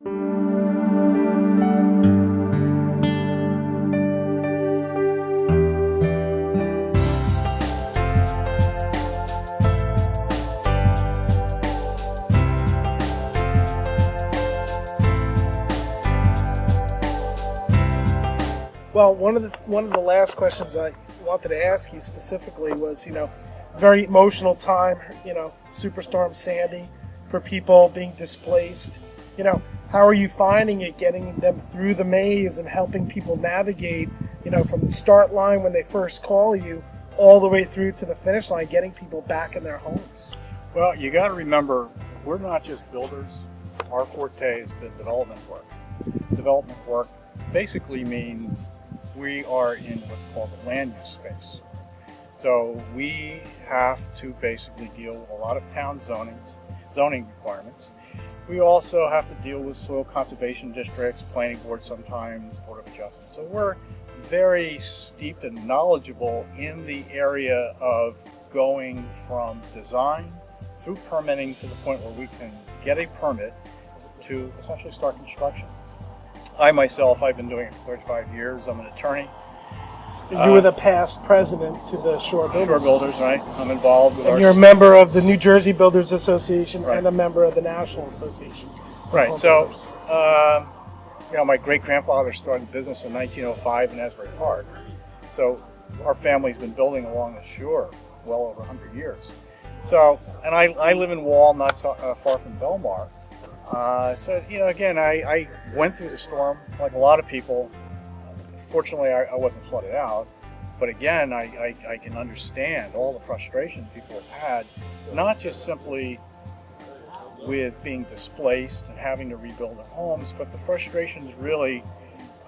Well, one of the last questions I wanted to ask you specifically was, very emotional time, Superstorm Sandy, for people being displaced. How are you finding it, getting them through the maze and helping people navigate, from the start line when they first call you all the way through to the finish line, getting people back in their homes? Well, you got to remember, we're not just builders. Our forte is the development work. Development work basically means we are in what's called the land use space. So we have to basically deal with a lot of town zoning requirements. We also have to deal with soil conservation districts, planning board sometimes, board of adjustment. So we're very steeped and knowledgeable in the area of going from design through permitting to the point where we can get a permit to essentially start construction. I myself, I've been doing it for 35 years. I'm an attorney. You were the past president to the Shore Builders. Shore Builders, right? I'm involved with and you're a member of the New Jersey Builders Association, right, and a member of the National Association. Right. So, my great-grandfather started the business in 1905 in Asbury Park. So our family's been building along the shore well over 100 years. So, and I live in Wall, not so, far from Belmar. Again, I went through the storm like a lot of people. Fortunately, I wasn't flooded out. But again, I can understand all the frustration people have had, not just simply with being displaced and having to rebuild their homes, but the frustrations really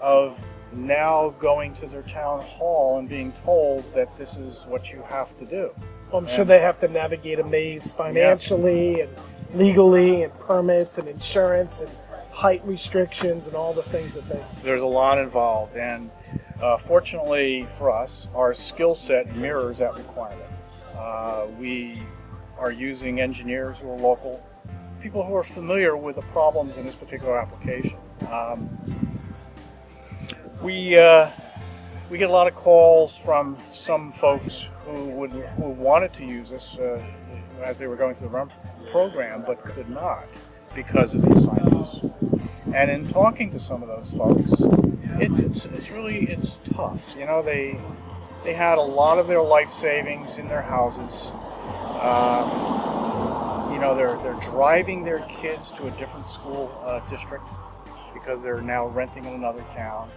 of now going to their town hall and being told that this is what you have to do. Well, I'm sure they have to navigate a maze financially and legally, and permits and insurance and height restrictions and all the things that they... There's a lot involved, and fortunately for us, our skill set mirrors that requirement. We are using engineers who are local, people who are familiar with the problems in this particular application. We get a lot of calls from some folks who wanted to use us as they were going through the REMM program, but could not because of the assignments. And in talking to some of those folks, it's tough. They had a lot of their life savings in their houses. They're driving their kids to a different school district because they're now renting in another town.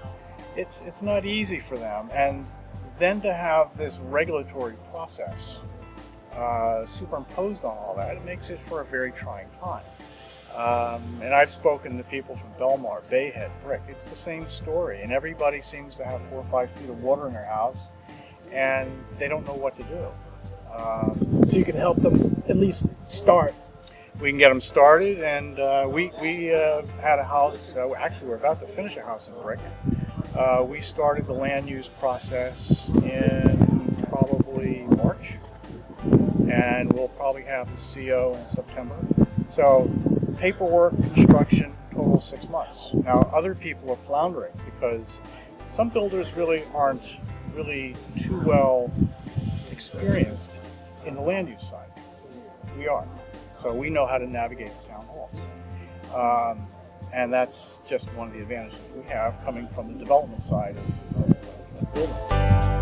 It's not easy for them, and then to have this regulatory process superimposed on all that, it makes it for a very trying time. And I've spoken to people from Belmar, Bayhead, Brick. It's the same story, and everybody seems to have 4 or 5 feet of water in their house, and they don't know what to do. So you can help them at least start. We can get them started, and we had a house. Actually, we're about to finish a house in Brick. We started the land use process in probably March, and we'll probably have the CO in September. So paperwork, construction, total 6 months. Now other people are floundering because some builders really aren't too well experienced in the land use side. We are. So we know how to navigate the town halls. And that's just one of the advantages we have coming from the development side of building.